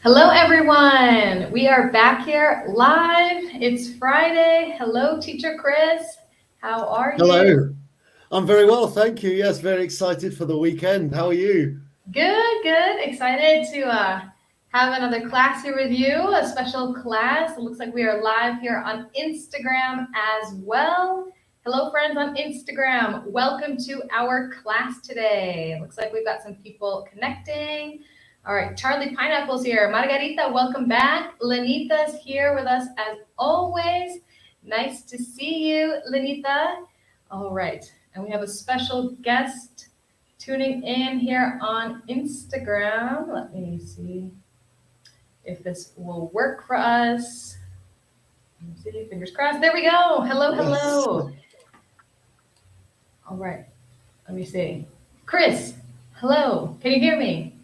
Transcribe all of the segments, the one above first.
Hello, everyone. We are back here live. It's Friday. Hello, Teacher Chris. How are you? Hello. I'm very well, thank you. Yes, very excited for the weekend. How are you? Good, good. Excited to have another class here with you, a special class. It looks like we are live here on Instagram as well. Hello, friends on Instagram. Welcome to our class today. It looks like we've got some people connecting. All right, Charlie Pineapple's here. Margarita, welcome back. Lenita's here with us as always. Nice to see you, Lenita. All right, and we have a special guest tuning in here on Instagram. Let me see if this will work for us. Let me see, fingers crossed. There we go. Hello, Yes. hello. All right, let me see. Chris, hello. Can you hear me?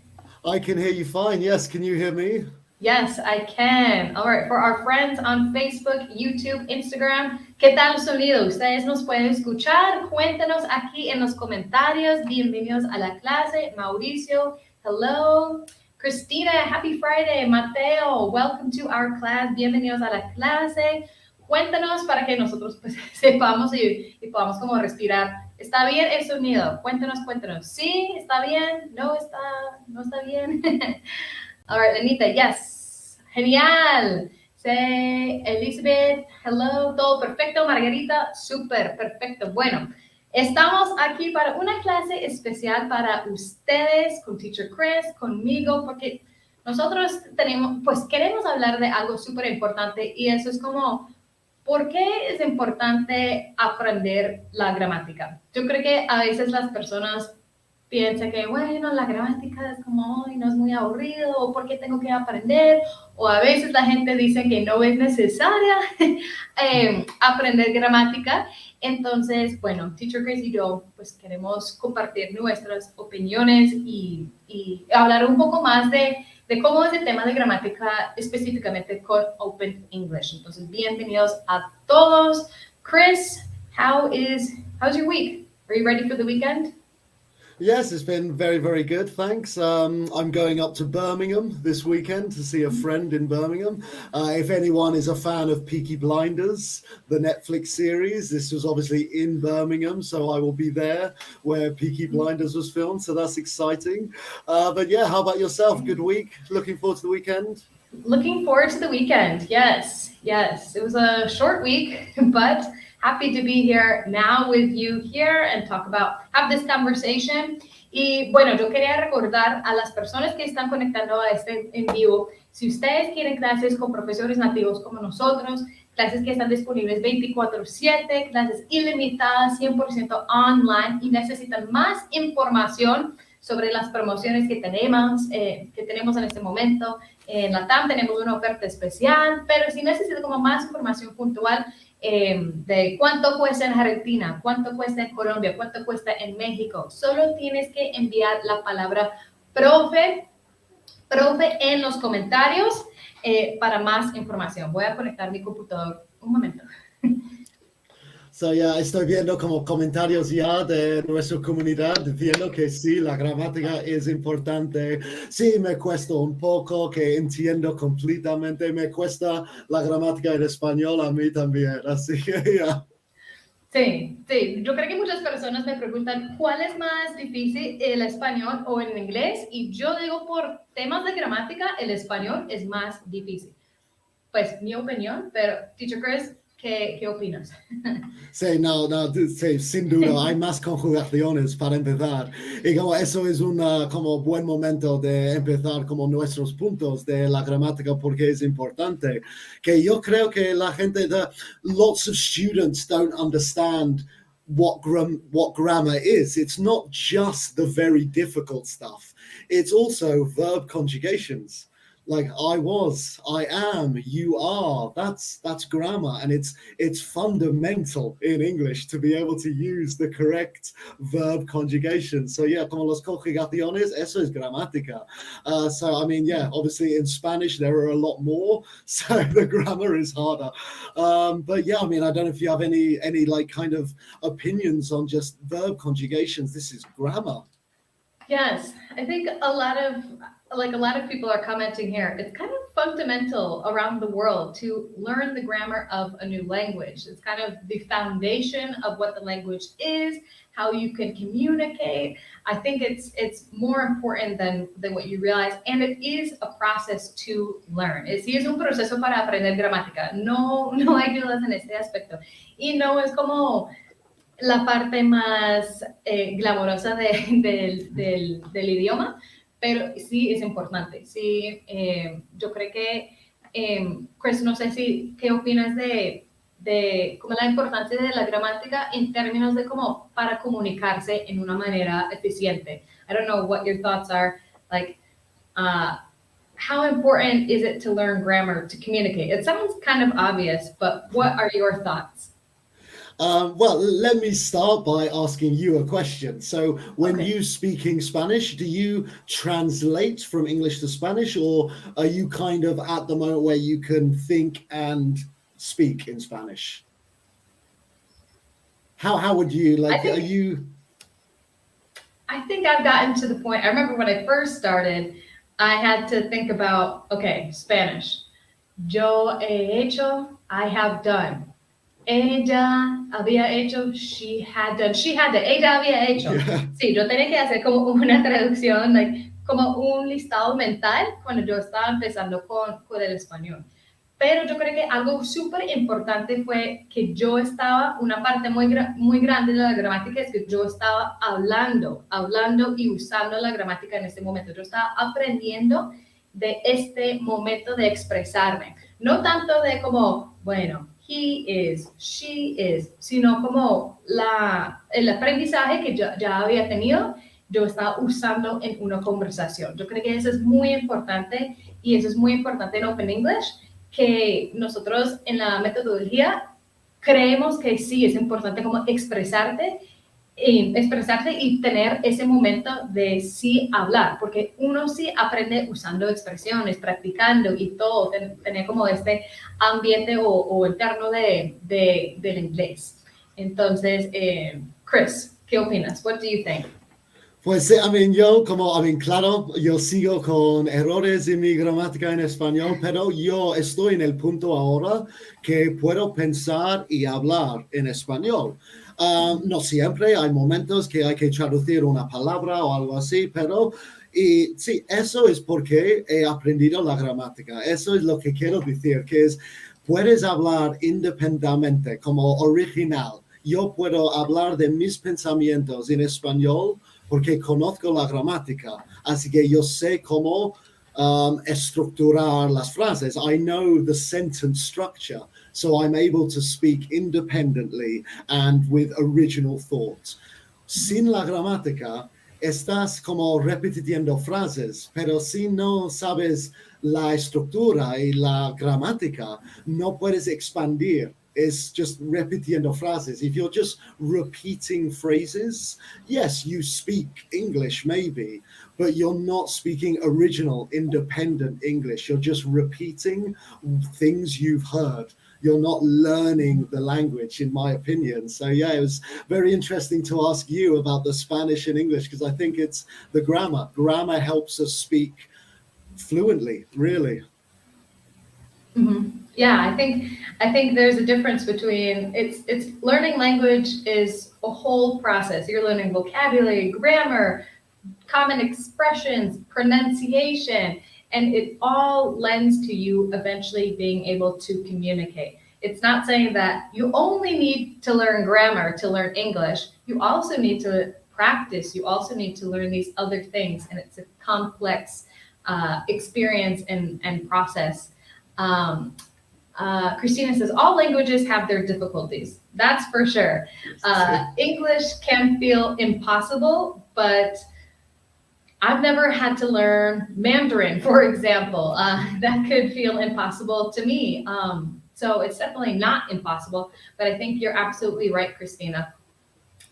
I can hear you fine. Yes, can you hear me? Yes, I can. All right, for our friends on Facebook, YouTube, Instagram, ¿qué tal sonido? ¿Ustedes nos pueden escuchar? Cuéntenos aquí en los comentarios. Bienvenidos a la clase. Mauricio, hello. Christina, happy Friday. Mateo, welcome to our class. Bienvenidos a la clase. Cuéntanos para que nosotros pues, sepamos y podamos como respirar. ¿Está bien el sonido? Cuéntanos, cuéntanos. ¿Sí? ¿Está bien? No está bien? All right, Anita, yes. Genial. Say, Elizabeth, hello, todo perfecto. Margarita, súper perfecto. Bueno, estamos aquí para una clase especial para ustedes, con Teacher Chris, conmigo, porque nosotros tenemos, pues queremos hablar de algo súper importante y eso es como, ¿por qué es importante aprender la gramática? Yo creo que a veces las personas piensa que, bueno, la gramática es como, ay, no es muy aburrido, o por qué tengo que aprender, o a veces la gente dice que no es necesaria aprender gramática. Entonces, bueno, Teacher Chris y yo, pues queremos compartir nuestras opiniones y hablar un poco más de cómo es el tema de gramática específicamente con Open English. Entonces, bienvenidos a todos. Chris, how's your week? Are you ready for the weekend? Yes, it's been very, very good. Thanks. I'm going up to Birmingham this weekend to see a friend in Birmingham. If anyone is a fan of Peaky Blinders, the Netflix series, this was obviously in Birmingham, so I will be there where Peaky Blinders was filmed. So that's exciting. But yeah, how about yourself? Good week. Looking forward to the weekend. Looking forward to the weekend. Yes, yes. It was a short week, but happy to be here now with you here and have this conversation. Y bueno, yo quería recordar a las personas que están conectando a este en vivo, si ustedes quieren clases con profesores nativos como nosotros, clases que están disponibles 24/7, clases ilimitadas, 100% online y necesitan más información sobre las promociones que tenemos en este momento. En la TAM tenemos una oferta especial, pero si necesito como más información puntual de cuánto cuesta en Argentina, cuánto cuesta en Colombia, cuánto cuesta en México, solo tienes que enviar la palabra profe, profe en los comentarios para más información. Voy a conectar mi computador un momento. So, ya estoy viendo como comentarios ya de nuestra comunidad diciendo que sí, la gramática es importante. Sí, me cuesta un poco, que entiendo completamente. Me cuesta la gramática en español a mí también. Así que ya. Sí, sí. Yo creo que muchas personas me preguntan cuál es más difícil, el español o el inglés, y yo digo por temas de gramática, el español es más difícil. Pues mi opinión, pero Teacher Chris, ¿qué opinas? Sí, no, no, sí, sin duda, hay más conjugaciones para empezar. Y como eso es un como buen momento de empezar como nuestros puntos de la gramática porque es importante. Que yo creo que la gente, lots of students don't understand what grammar is. It's not just the very difficult stuff. It's also verb conjugations. Like I was, I am, you are. That's grammar, and it's fundamental in English to be able to use the correct verb conjugation. So yeah, como las conjugaciones, eso es gramática. So I mean, yeah, obviously in Spanish there are a lot more, so the grammar is harder. But yeah, I mean, I don't know if you have any like kind of opinions on just verb conjugations. This is grammar. Yes, I think a lot of people are commenting here. It's kind of fundamental around the world to learn the grammar of a new language. It's kind of the foundation of what the language is, how you can communicate. I think it's more important than what you realize, and it is a process to learn. Sí es un proceso para aprender gramática. No hay dudas en este aspecto. Y no es como la parte más glamorosa del idioma, pero sí es importante. Sí, yo creo que, Chris, no sé si, ¿qué opinas de como la importancia de la gramática en términos de como para comunicarse en una manera eficiente? I don't know what your thoughts are, like, uh, how important is it to learn grammar to communicate? It sounds kind of obvious, but what are your thoughts? Well, let me start by asking you a question. So, when Okay. you speaking Spanish, do you translate from English to Spanish, or are you kind of at the moment where you can think and speak in Spanish? How would you I like? Are think you? I think I've gotten to the point. I remember when I first started, I had to think about, okay, Spanish. Yo he hecho, I have done. Ella había hecho, she had done. She had done. Ella había hecho. Yeah. Sí, yo tenía que hacer como una traducción, like, como un listado mental cuando yo estaba empezando con el español. Pero yo creo que algo súper importante fue que yo estaba, una parte muy grande de la gramática es que yo estaba hablando y usando la gramática en este momento. Yo estaba aprendiendo de este momento de expresarme. No tanto de como, bueno, he is, she is, sino como el aprendizaje que yo ya había tenido, yo estaba usando en una conversación. Yo creo que eso es muy importante y eso es muy importante en Open English, que nosotros en la metodología creemos que sí es importante como expresarte y tener ese momento de sí hablar, porque uno sí aprende usando expresiones, practicando y todo, tener como este ambiente o interno del inglés. Entonces, Chris, ¿qué opinas? What do you think? Pues sí, yo como, claro, yo sigo con errores en mi gramática en español, pero yo estoy en el punto ahora que puedo pensar y hablar en español. No siempre, hay momentos que hay que traducir una palabra o algo así, pero y sí, eso es porque he aprendido la gramática. Eso es lo que quiero decir, que es, puedes hablar independientemente, como original. Yo puedo hablar de mis pensamientos en español porque conozco la gramática, así que yo sé cómo estructurar las frases. I know the sentence structure, so I'm able to speak independently and with original thoughts. Sin la gramática, estás como repitiendo frases, pero si no sabes la estructura y la gramática, no puedes expandir. It's just repitiendo phrases. If you're just repeating phrases, yes, you speak English maybe, but you're not speaking original, independent English. You're just repeating things you've heard. You're not learning the language, in my opinion. So, yeah, it was very interesting to ask you about the Spanish and English because I think it's the grammar. Grammar helps us speak fluently, really. Mm-hmm. Yeah, I think there's a difference between it's learning language is a whole process. You're learning vocabulary, grammar, common expressions, pronunciation, and it all lends to you eventually being able to communicate. It's not saying that you only need to learn grammar to learn English. You also need to practice. You also need to learn these other things, and it's a complex experience and process. Um, Christina says all languages have their difficulties. That's for sure. English can feel impossible, but I've never had to learn Mandarin, for example. That could feel impossible to me. So it's definitely not impossible, but I think you're absolutely right, Christina.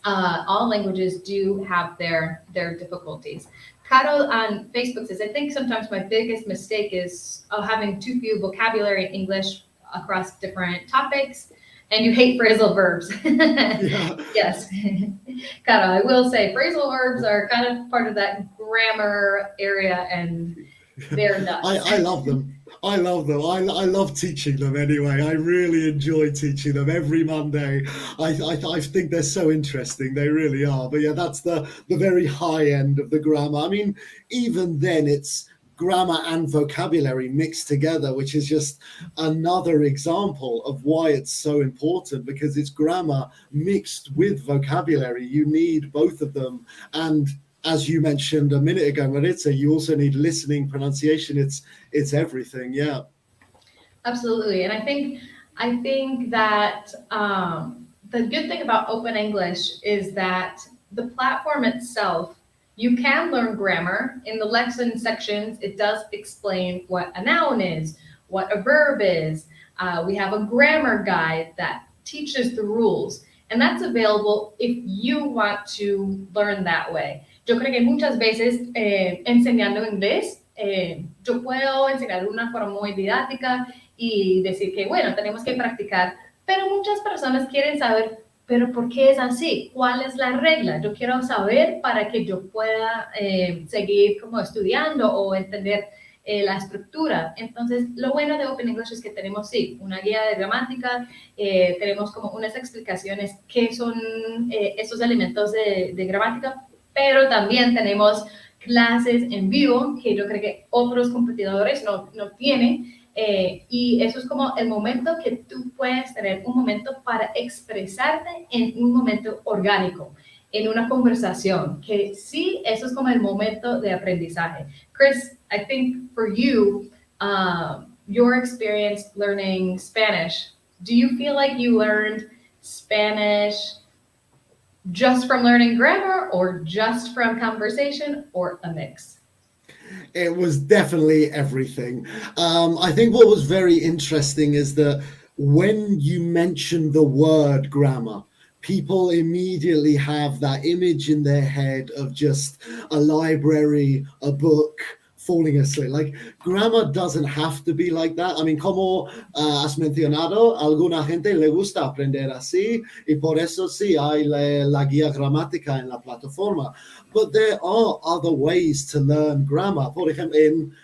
All languages do have their difficulties. Caro on Facebook says, I think sometimes my biggest mistake is having too few vocabulary in English across different topics. And you hate phrasal verbs. Yeah. Yes. Cara, I will say phrasal verbs are kind of part of that grammar area and they're nuts. I love them. I love them. I love teaching them anyway. I really enjoy teaching them every Monday. I think they're so interesting. They really are. But yeah, that's the very high end of the grammar. I mean, even then, it's grammar and vocabulary mixed together, which is just another example of why it's so important because it's grammar mixed with vocabulary. You need both of them. And as you mentioned a minute ago, Maritza, you also need listening, pronunciation. It's everything. Yeah. Absolutely. And I think that the good thing about Open English is that the platform itself, you can learn grammar. In the lesson sections, it does explain what a noun is, what a verb is. We have a grammar guide that teaches the rules, and that's available if you want to learn that way. Yo creo que muchas veces enseñando inglés, yo puedo enseñar de una forma muy didáctica y decir que, bueno, tenemos que practicar, pero muchas personas quieren saber, pero ¿por qué es así? ¿Cuál es la regla? Yo quiero saber para que yo pueda seguir como estudiando o entender la estructura. Entonces, lo bueno de Open English es que tenemos, sí, una guía de gramática, tenemos como unas explicaciones qué son estos elementos de gramática, pero también tenemos clases en vivo que yo creo que otros competidores no tienen. Y eso es como el momento que tú puedes tener un momento para expresarte en un momento orgánico, en una conversación, que sí, eso es como el momento de aprendizaje. Chris, I think for you, your experience learning Spanish, do you feel like you learned Spanish just from learning grammar or just from conversation or a mix? It was definitely everything. I think what was very interesting is that when you mention the word grammar, people immediately have that image in their head of just a library, a book, falling asleep. Like grammar doesn't have to be like that. I mean, como has mencionado, a alguna gente le gusta aprender así y por eso sí hay la guía gramática en la plataforma. But there are other ways to learn grammar. For example,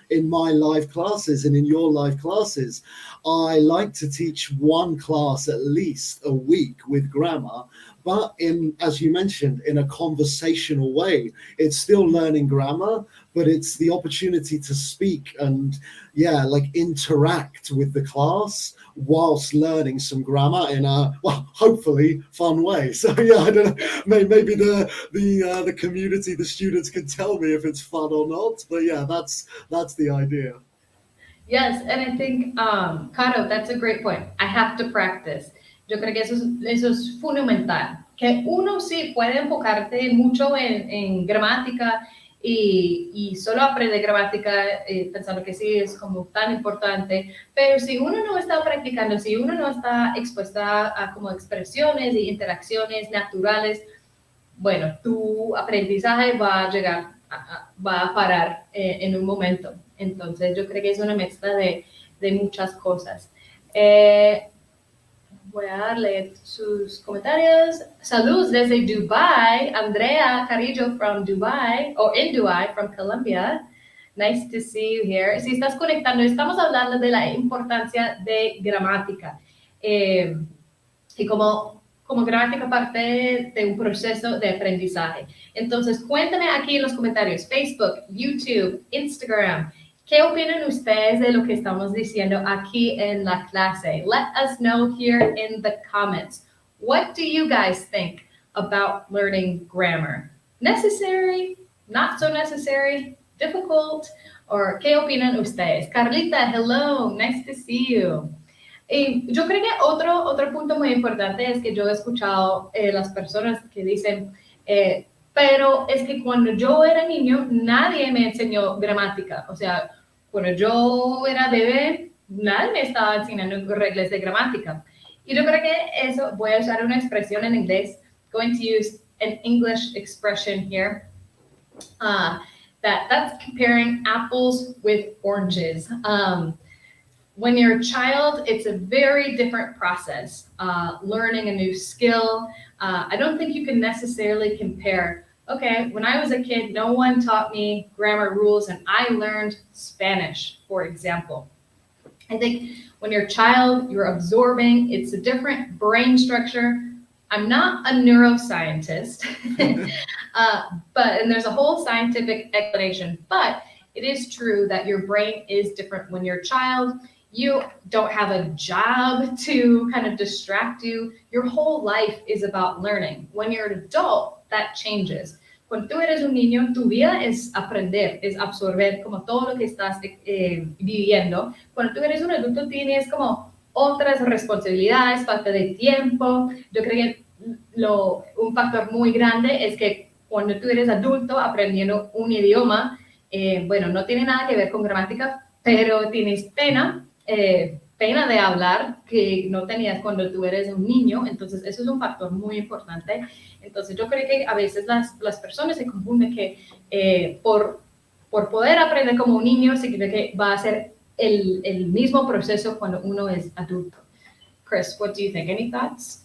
in my live classes and in your live classes, I like to teach one class at least a week with grammar, but in, as you mentioned, in a conversational way. It's still learning grammar, but it's the opportunity to speak and, yeah, like interact with the class whilst learning some grammar in a, well, hopefully fun way. So yeah, I don't know, maybe the community, the students can tell me if it's fun or not, but yeah, that's the idea. Yes, and I think, Caro, that's a great point. I have to practice. Yo creo que eso es fundamental. Que uno sí puede enfocarte mucho en gramática y solo aprender gramática pensando que sí es como tan importante, pero si uno no está practicando, si uno no está expuesta a como expresiones y interacciones naturales, bueno, tu aprendizaje va a llegar, va a parar en un momento. Entonces, yo creo que es una mezcla de muchas cosas. Voy a darle sus comentarios. Saludos desde Dubai. Andrea Carillo from Dubai, or in Dubai, from Colombia. Nice to see you here. Si estás conectando, estamos hablando de la importancia de gramática. Y como gramática parte de un proceso de aprendizaje. Entonces, cuéntame aquí en los comentarios, Facebook, YouTube, Instagram, ¿qué opinan ustedes de lo que estamos diciendo aquí en la clase? Let us know here in the comments. What do you guys think about learning grammar? Necessary? Not so necessary? Difficult? Or ¿qué opinan ustedes? Carlita, hello, nice to see you. Y yo creo que otro punto muy importante es que yo he escuchado las personas que dicen, pero es que cuando yo era niño nadie me enseñó gramática. O sea, cuando yo era bebé nadie me estaba enseñando reglas de gramática. Y yo creo que eso, voy a usar una expresión en inglés, going to use an English expression here, that's comparing apples with oranges. when you're a child, it's a very different process. Learning a new skill. I don't think you can necessarily compare. Okay, when I was a kid, no one taught me grammar rules, and I learned Spanish, for example. I think when you're a child, you're absorbing. It's a different brain structure. I'm not a neuroscientist, and there's a whole scientific explanation, but it is true that your brain is different when you're a child. You don't have a job to kind of distract you. Your whole life is about learning. When you're an adult, that changes. Cuando tú eres un niño, tu vida es aprender, es absorber como todo lo que estás viviendo. Cuando tú eres un adulto, tienes como otras responsabilidades, falta de tiempo. Yo creo que un factor muy grande es que cuando tú eres adulto aprendiendo un idioma, bueno, no tiene nada que ver con gramática, pero tienes pena de hablar que no tenías cuando tú eres un niño, entonces eso es un factor muy importante. Entonces yo creo que a veces las personas se confunden que por poder aprender como un niño significa que va a ser el mismo proceso cuando uno es adulto. Chris, what do you think? Any thoughts?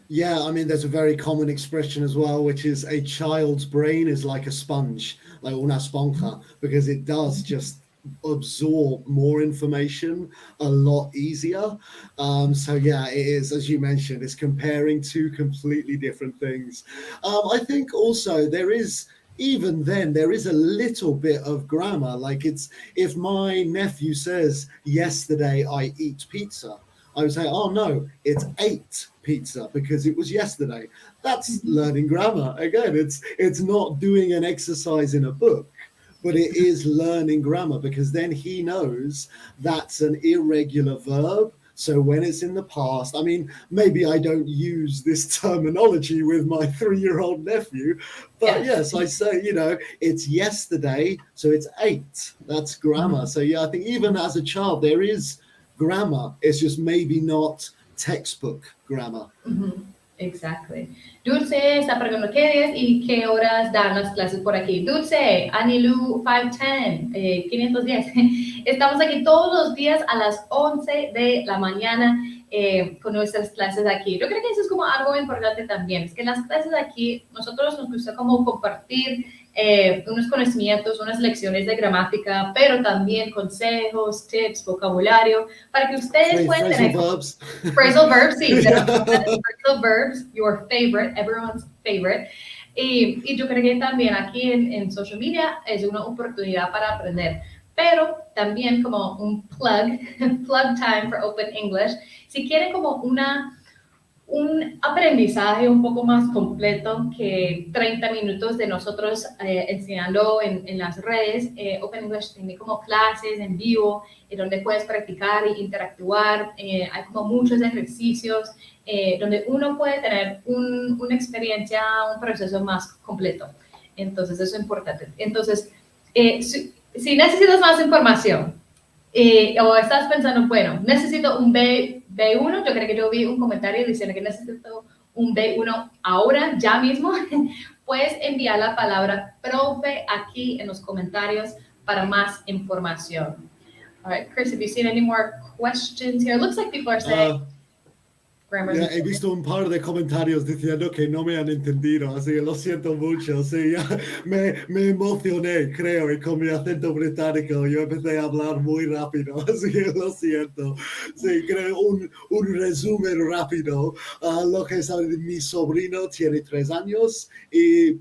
Yeah, I mean, there's a very common expression as well, which is a child's brain is like a sponge, like una esponja, because it does just absorb more information a lot easier. So yeah, it is, as you mentioned, it's comparing two completely different things. I think also even then there is a little bit of grammar. Like, it's, if my nephew says yesterday I eat pizza, I would say, oh no, it's ate pizza because it was yesterday. That's learning grammar. Again, it's not doing an exercise in a book, but it is learning grammar, because then he knows that's an irregular verb. So when it's in the past, I mean, maybe I don't use this terminology with my 3-year-old nephew, but yes, I say, it's yesterday, so it's ate. That's grammar. So yeah, I think even as a child, there is grammar. It's just maybe not textbook grammar. Exactly. Dulce está preguntando qué días y qué horas dan las clases por aquí. Dulce, Anilu 510, 510. Estamos aquí todos los días a las 11 de la mañana con nuestras clases aquí. Yo creo que eso es como algo importante también, es que las clases aquí, nosotros nos gusta como compartir unos conocimientos, unas lecciones de gramática, pero también consejos, tips, vocabulario, para que ustedes puedan tener... Phrasal verbs, sí. Phrasal verbs, your favorite, everyone's favorite. Y yo creo que también aquí en social media es una oportunidad para aprender. Pero también como un plug time for Open English, si quieren como un aprendizaje un poco más completo que 30 minutos de nosotros enseñando en las redes. Open English tiene como clases en vivo donde puedes practicar e interactuar. Hay como muchos ejercicios donde uno puede tener una experiencia, un proceso más completo. Entonces, eso es importante. Entonces, si necesitas más información o estás pensando, bueno, necesito un B1, yo creo que yo vi un comentario diciendo que necesito un B1 ahora, ya mismo, puedes enviar la palabra profe aquí en los comentarios para más información. All right, Chris, have you seen any more questions here? It looks like people are saying... he visto un par de comentarios diciendo que no me han entendido, así que lo siento mucho. Sí, ya me emocioné, creo, y con mi acento británico yo empecé a hablar muy rápido, así que lo siento. Sí, creo un resumen rápido. Lo que sabe, mi sobrino tiene 3 años y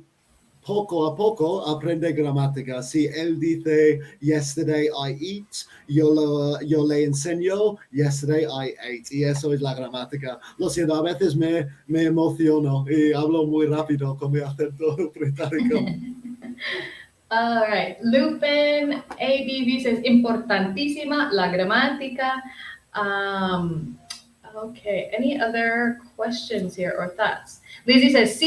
poco a poco aprende gramática. Si él dice yesterday I eat, yo le enseño yesterday I ate, y eso es la gramática. Lo siento, a veces me emociono y hablo muy rápido con mi acento británico. All right, Lupin ABB says importantísima la gramática. Okay, any other questions here or thoughts? Lizzie says,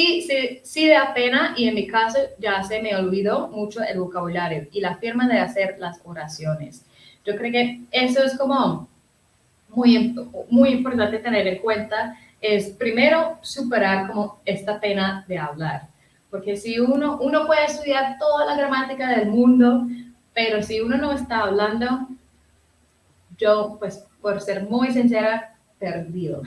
sí da pena, y en mi caso ya se me olvidó mucho el vocabulario y la forma de hacer las oraciones. Yo creo que eso es como muy importante tener en cuenta, es primero superar como esta pena de hablar. Porque si uno puede estudiar toda la gramática del mundo, pero si uno no está hablando, yo, pues, por ser muy sincera, perdido.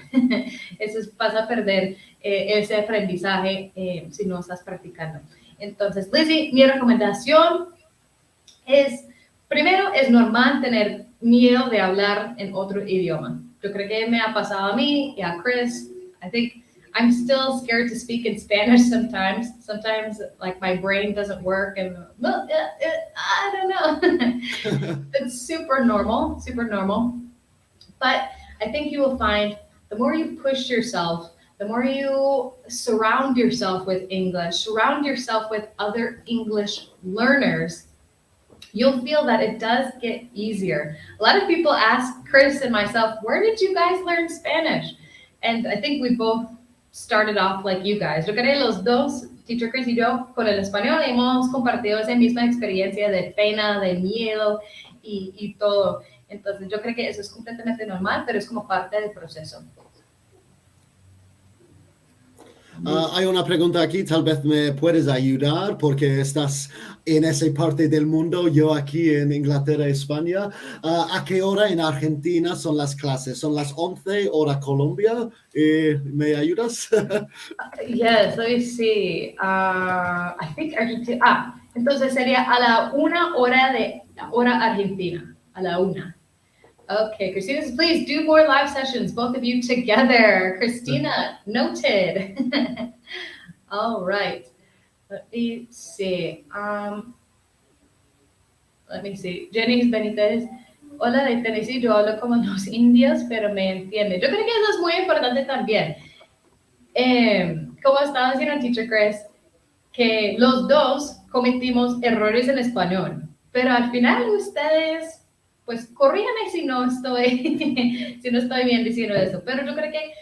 Vas a perder ese aprendizaje si no estás practicando. Entonces, Lizzie, mi recomendación es, primero, es normal tener miedo de hablar en otro idioma. Yo creo que me ha pasado a mí y a Chris. I think I'm still scared to speak in Spanish sometimes. Sometimes, like, my brain doesn't work and, well, I don't know. It's super normal, super normal. But I think you will find the more you push yourself, the more you surround yourself with English, surround yourself with other English learners, you'll feel that it does get easier. A lot of people ask Chris and myself, where did you guys learn Spanish? And I think we both started off like you guys. Yo creo que los dos, Teacher Chris y yo, con el español hemos compartido esa misma experiencia de pena, de miedo y todo. Entonces yo creo que eso es completamente normal, pero es como parte del proceso. Hay una pregunta aquí, tal vez me puedes ayudar porque estás en esa parte del mundo, yo aquí en Inglaterra, España. ¿A qué hora en Argentina son las clases? ¿Son las 11 hora Colombia? ¿Me ayudas? Yes, let me see. I think Argentina. Entonces sería a la 1 hora de hora Argentina. A la 1. Okay, Christina says, please do more live sessions, both of you together. Christina, noted. All right. Let me see. Jenny Benítez. Hola de Tennessee, yo hablo como los indios, pero me entiende. Yo creo que eso es muy importante también. Como estaba diciendo Teacher Chris, que los dos cometimos errores en español, pero al final ustedes, pues corríjanme si no estoy, si no estoy bien diciendo eso, pero yo creo que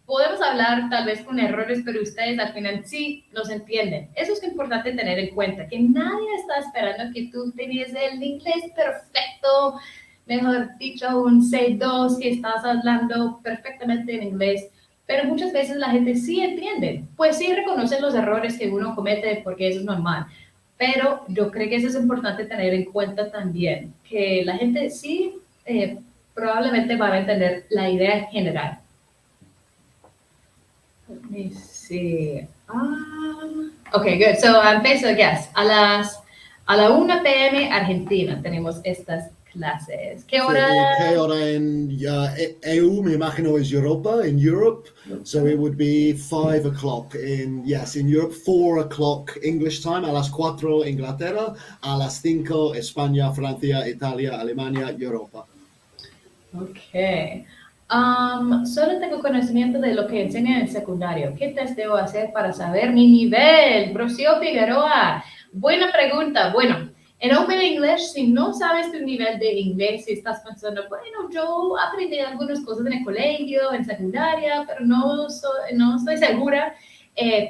podemos hablar tal vez con errores, pero ustedes al final sí nos entienden. Eso es importante tener en cuenta, que nadie está esperando que tú tenías el inglés perfecto, mejor dicho, un C2, que estás hablando perfectamente en inglés. Pero muchas veces la gente sí entiende, pues sí reconoce los errores que uno comete porque eso es normal. Pero yo creo que eso es importante tener en cuenta también, que la gente sí probablemente va a entender la idea general. Let me see. Okay, good. So on Facebook, yes, a la 1 p.m. Argentina tenemos estas clases. ¿Qué hora? ¿Qué hora en EU? Me imagino es Europa, in Europe. So it would be 5 o'clock in Europe, 4 o'clock English time, a las 4 Inglaterra, a las 5 España, Francia, Italia, Alemania, Europa. Okay. Solo tengo conocimiento de lo que enseñan en el secundario. ¿Qué test debo hacer para saber mi nivel? Brocio Figueroa. Buena pregunta. Bueno, en Open English, si no sabes tu nivel de inglés, si estás pensando, bueno, yo aprendí algunas cosas en el colegio, en secundaria, pero no estoy segura,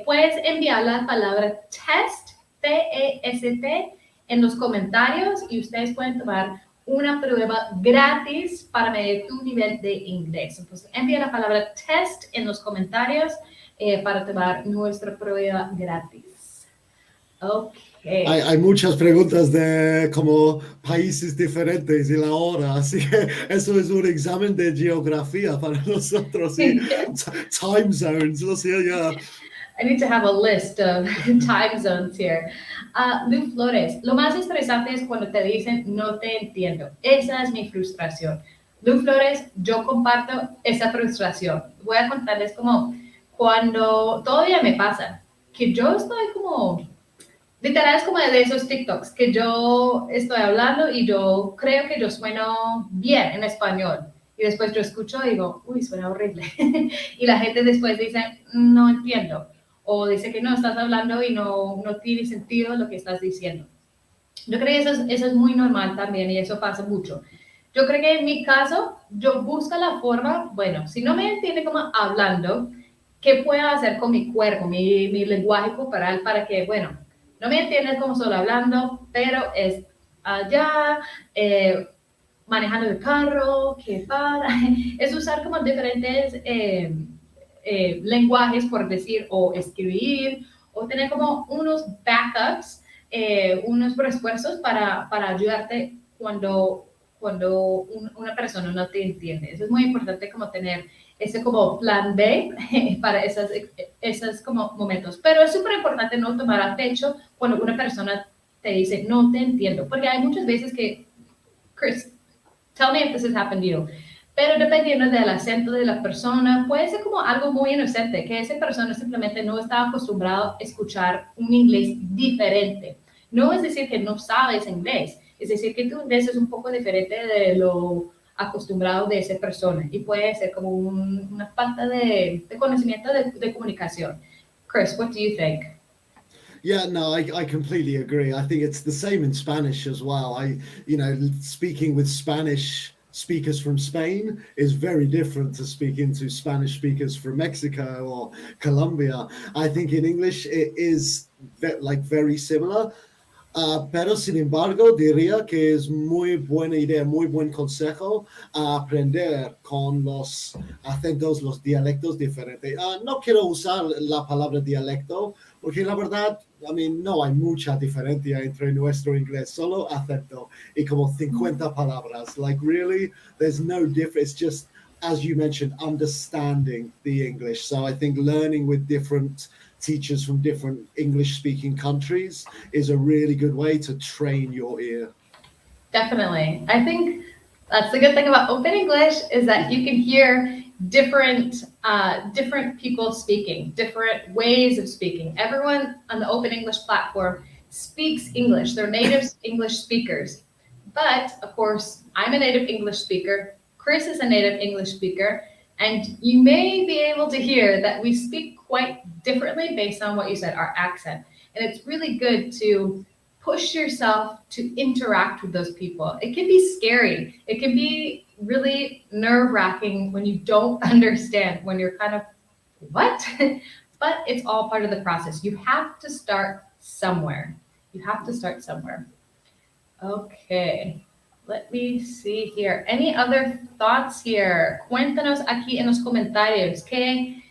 puedes enviar la palabra test, T-E-S-T, en los comentarios y ustedes pueden tomar una prueba gratis para medir tu nivel de inglés. Entonces, envía la palabra test en los comentarios para tomar nuestra prueba gratis. Ok. Hay muchas preguntas de como países diferentes y la hora, así que eso es un examen de geografía para nosotros y time zones, no sé, ya. I need to have a list of time zones here. Lu Flores, lo más estresante es cuando te dicen no te entiendo. Esa es mi frustración. Lu Flores, yo comparto esa frustración. Voy a contarles como cuando todavía me pasa, que yo estoy como, literal es como de esos TikToks, que yo estoy hablando y yo creo que yo sueno bien en español. Y después yo escucho y digo, uy, suena horrible. Y la gente después dice, no entiendo. O dice que no, estás hablando y no tiene sentido lo que estás diciendo. Yo creo que eso es muy normal también y eso pasa mucho. Yo creo que en mi caso, yo busco la forma, bueno, si no me entiende como hablando, ¿qué puedo hacer con mi cuerpo, mi lenguaje corporal para que, bueno, no me entiendes como solo hablando, pero es allá, manejando el carro, que para, es usar como diferentes lenguajes, por decir, o escribir, o tener como unos backups, unos refuerzos para ayudarte cuando cuando una persona no te entiende. Eso es muy importante como tener ese como plan B para esos como momentos. Pero es súper importante no tomar a pecho cuando una persona te dice, no te entiendo, porque hay muchas veces que, Chris, tell me if this has happened to you. Pero dependiendo del acento de la persona, puede ser como algo muy inocente, que esa persona simplemente no está acostumbrado a escuchar un inglés diferente. No es decir que no sabes inglés, es decir que tu inglés es un poco diferente de lo acostumbrado de esa persona y puede ser como una falta de conocimiento de comunicación. Chris, what do you think? Yeah, no, I completely agree. I think it's the same in Spanish as well. Speaking with Spanish speakers from Spain is very different to speaking to Spanish speakers from Mexico or Colombia. I think in English it is very similar. Pero sin embargo, diría que es muy buena idea, muy buen consejo aprender con los acentos, los dialectos diferentes. No quiero usar la palabra dialecto porque la verdad, no hay mucha diferencia entre nuestro inglés, solo acento y como 50 palabras. Like really, there's no difference. It's just, as you mentioned, understanding the English. So I think learning with different teachers from different English speaking countries is a really good way to train your ear. Definitely. I think that's the good thing about Open English is that you can hear different people speaking, different ways of speaking. Everyone on the Open English platform speaks English. They're native English speakers. But of course, I'm a native English speaker. Chris is a native English speaker. And you may be able to hear that we speak quite differently based on what you said, our accent. And it's really good to push yourself to interact with those people. It can be scary. It can be really nerve-wracking when you don't understand, when you're kind of, what? But it's all part of the process. You have to start somewhere. You have to start somewhere. Okay. Let me see here. Any other thoughts here? Cuéntanos aquí en los comentarios qué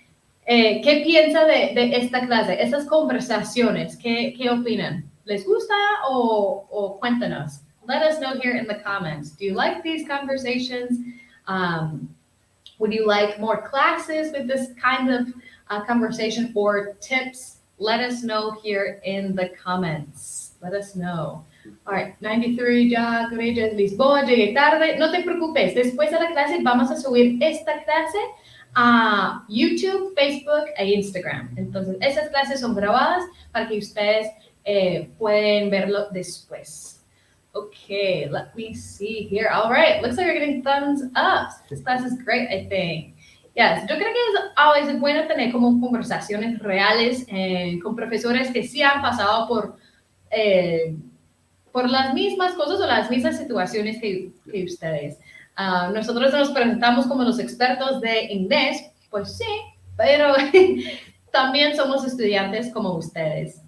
piensa de esta clase, esas conversaciones, qué opinan. ¿Les gusta o cuéntanos? Let us know here in the comments. Do you like these conversations? Would you like more classes with this kind of conversation or tips? Let us know here in the comments. Let us know. All right, 93 ya, Courageous, Lisboa, llegué tarde. No te preocupes, después de la clase vamos a subir esta clase a YouTube, Facebook e Instagram. Entonces, esas clases son grabadas para que ustedes pueden verlo después. Okay, let me see here. All right, looks like we're getting thumbs up. This class is great, I think. Yes, yo creo que es bueno tener como conversaciones reales con profesores que sí han pasado por las mismas cosas o las mismas situaciones que ustedes. Nosotros nos presentamos como los expertos de inglés, pues sí, pero también somos estudiantes como ustedes.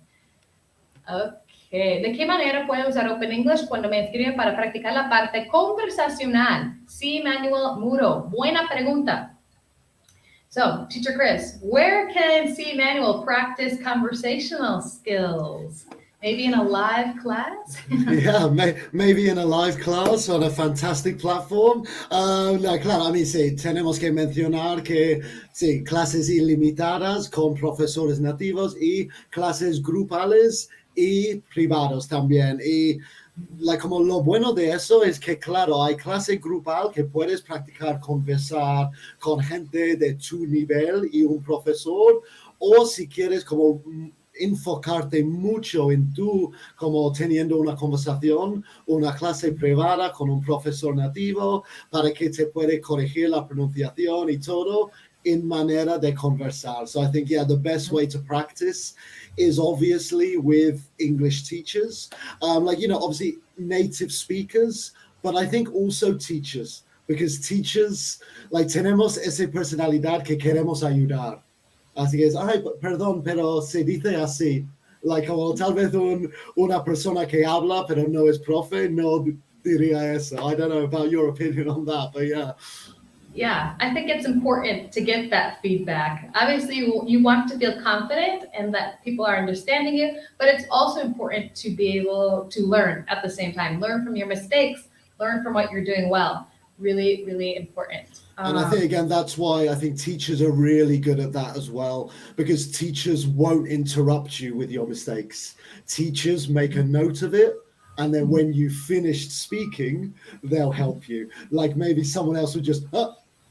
Okay. ¿De qué manera puedo usar Open English cuando me escriben para practicar la parte conversacional? Sí, Manuel Muro. Buena pregunta. So, Teacher Chris, where can C. Manuel practice conversational skills? Maybe in a live class? Yeah, maybe in a live class on a fantastic platform. Claro, sí, tenemos que mencionar que sí, clases ilimitadas con profesores nativos y clases grupales y privados también. Y como lo bueno de eso es que, claro, hay clase grupal que puedes practicar conversar con gente de tu nivel y un profesor, o si quieres como enfocarte mucho en tú como teniendo una conversación, una clase privada con un profesor nativo para que te puede corregir la pronunciación y todo in manera de conversar. So I think, yeah, the best way to practice is obviously with English teachers, obviously native speakers, but I think also teachers, because teachers, tenemos esa personalidad que queremos ayudar. Así que es, ay, perdón, pero se dice así. Como tal vez una persona que habla, pero no es profe, no diría eso. I don't know about your opinion on that, but yeah. Yeah, I think it's important to get that feedback. Obviously, you want to feel confident and that people are understanding you, but it's also important to be able to learn at the same time. Learn from your mistakes, learn from what you're doing well. Really, really important. And I think, again, that's why I think teachers are really good at that as well, because teachers won't interrupt you with your mistakes. Teachers make a note of it, and then when you finished speaking, they'll help you. Like maybe someone else would just,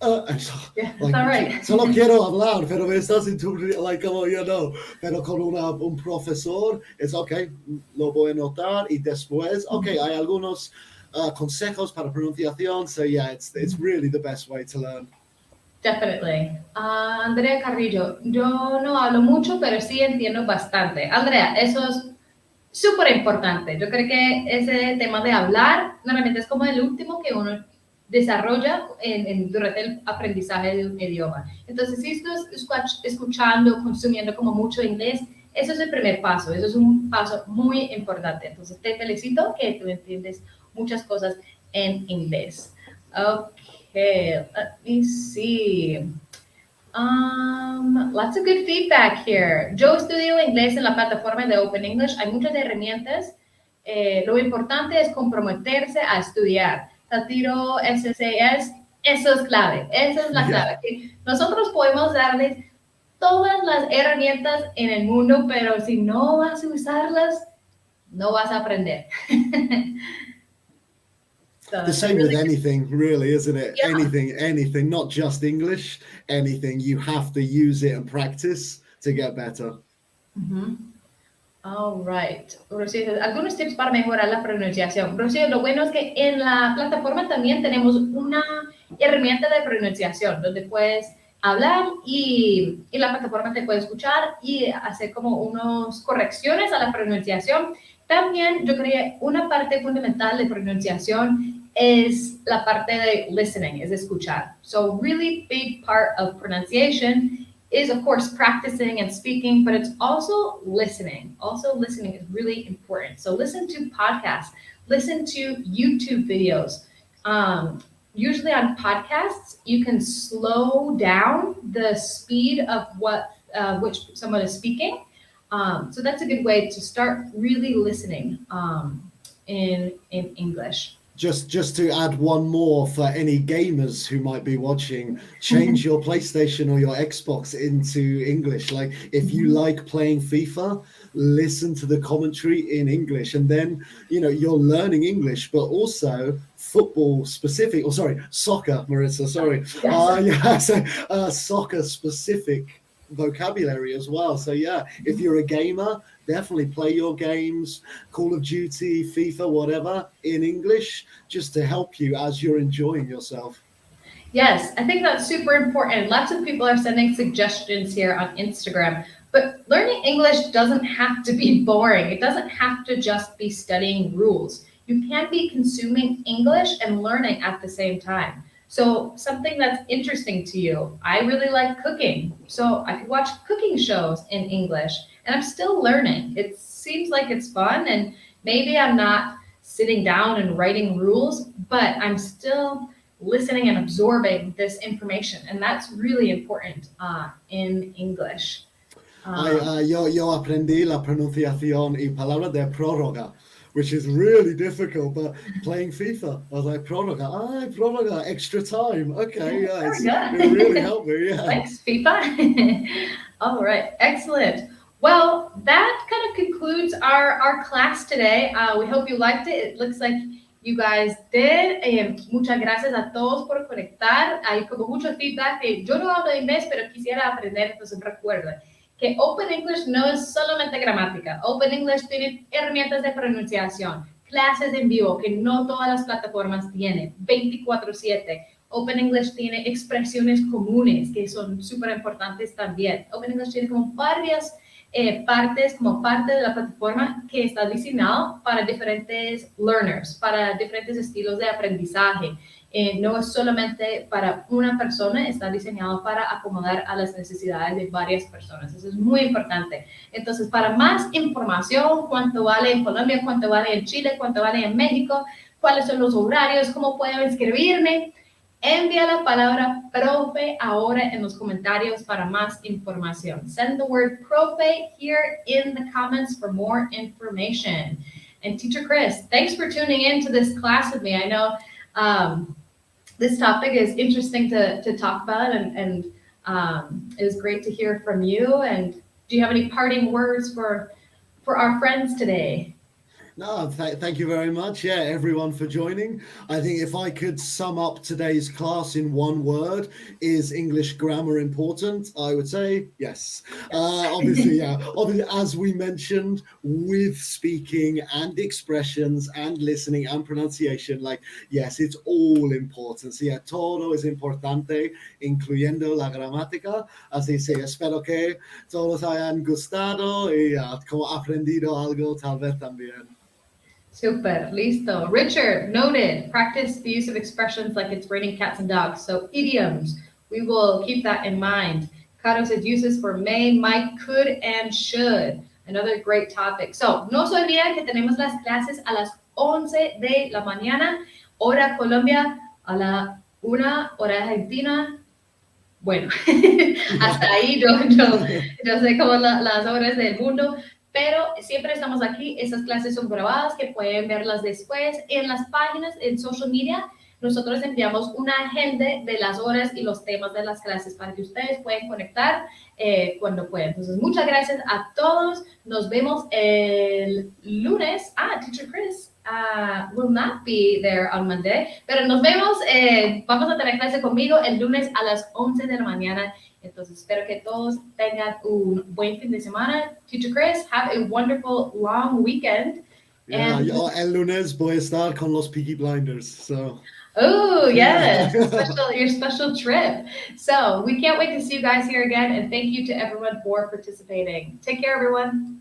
and so, Yeah, like, it's all right. solo quiero hablar, pero me estás interrumpiendo, like, como, you know, pero con un profesor, es okay, lo voy a notar, y después, okay, hay algunos consejos para pronunciación. So yeah, it's really the best way to learn. Definitely. Andrea Carrillo, yo no hablo mucho, pero sí entiendo bastante. Andrea, eso es súper importante. Yo creo que ese tema de hablar normalmente es como el último que uno desarrolla durante el aprendizaje de un idioma. Entonces, si estás escuchando, consumiendo como mucho inglés, eso es el primer paso. Eso es un paso muy importante. Entonces, te felicito que tú entiendes muchas cosas en inglés. Okay, let me see. Lots of good feedback here. Yo estudio inglés en la plataforma de Open English. Hay muchas herramientas. Lo importante es comprometerse a estudiar. Tatiro SCS, eso es clave. Esa es la clave. Yeah. Nosotros podemos darles todas las herramientas en el mundo, pero si no vas a usarlas, no vas a aprender. So the same really with anything, really, isn't it? Yeah. Anything, not just English, anything. You have to use it and practice to get better. Mm-hmm. All right. Rocío, algunos tips para mejorar la pronunciación. Rocío, lo bueno es que en la plataforma también tenemos una herramienta de pronunciación donde puedes hablar y la plataforma te puede escuchar y hacer como unas correcciones a la pronunciación. También yo creo que una parte fundamental de pronunciación es la parte de listening, es escuchar. So really big part of pronunciation is of course practicing and speaking, but it's also listening. Also listening is really important. So listen to podcasts, listen to YouTube videos. Usually on podcasts, you can slow down the speed of which someone is speaking. So that's a good way to start really listening in English. Just to add one more for any gamers who might be watching, change your PlayStation or your Xbox into English. Like if you like playing FIFA, listen to the commentary in English, and then you're learning English, but also football specific, or soccer, Marissa, soccer specific vocabulary as well. So yeah, if you're a gamer, definitely play your games, Call of Duty, FIFA, whatever, in English, just to help you as you're enjoying yourself. Yes, I think that's super important. Lots of people are sending suggestions here on Instagram, but learning English doesn't have to be boring. It doesn't have to just be studying rules. You can be consuming English and learning at the same time. So something that's interesting to you, I really like cooking. So I could watch cooking shows in English and I'm still learning. It seems like it's fun and maybe I'm not sitting down and writing rules, but I'm still listening and absorbing this information. And that's really important in English. Yo aprendí la pronunciación y palabra de prórroga, which is really difficult, but playing FIFA, I was like, prórroga, extra time. Okay, yeah, it really helped me, yeah. Thanks, FIFA. All right, excellent. Well, that kind of concludes our class today. We hope you liked it. It looks like you guys did. Muchas gracias a todos por conectar. Hay como mucho feedback de yo no hablo inglés, pero quisiera aprender, entonces recuerden que Open English no es solamente gramática. Open English tiene herramientas de pronunciación, clases en vivo que no todas las plataformas tienen, 24/7. Open English tiene expresiones comunes que son súper importantes también. Open English tiene como varias partes como parte de la plataforma que está diseñado para diferentes learners, para diferentes estilos de aprendizaje. No es solamente para una persona, está diseñado para acomodar a las necesidades de varias personas. Eso es muy importante. Entonces, para más información, cuánto vale en Colombia, cuánto vale en Chile, cuánto vale en México, cuáles son los horarios, cómo puedo inscribirme, envía la palabra profe ahora en los comentarios para más información. Send the word profe here in the comments for more information. And Teacher Chris, thanks for tuning in to this class with me. I know this topic is interesting to talk about, and it was great to hear from you. And do you have any parting words for our friends today? No, thank you very much. Yeah, everyone for joining. I think if I could sum up today's class in one word, is English grammar important? I would say yes. Obviously, yeah. Obviously, as we mentioned, with speaking and expressions and listening and pronunciation, like, yes, it's all important. So, yeah, todo es importante, incluyendo la gramática. Así que espero que todos hayan gustado y como aprendido algo tal vez también. Super, listo. Richard, noted. Practice the use of expressions like it's raining cats and dogs. So idioms, we will keep that in mind. Caro said uses for may, might, could, and should. Another great topic. So, no se olviden que tenemos las clases a las 11 de la mañana, hora Colombia, a la 1 hora Argentina. Bueno, hasta ahí yo sé cómo las horas del mundo, pero siempre estamos aquí. Esas clases son grabadas, que pueden verlas después en las páginas, en social media. Nosotros enviamos una agenda de las horas y los temas de las clases para que ustedes puedan conectar cuando puedan. Entonces, muchas gracias a todos. Nos vemos el lunes. Teacher Chris will not be there on Monday, pero nos vemos. Vamos a tener clase conmigo el lunes a las 11 de la mañana. Entonces, espero que todos tengan un buen fin de semana. Teacher Chris, have a wonderful long weekend. Yeah, el lunes voy a estar con los Peaky Blinders, so. Oh, yes, your special trip. So we can't wait to see you guys here again, and thank you to everyone for participating. Take care, everyone.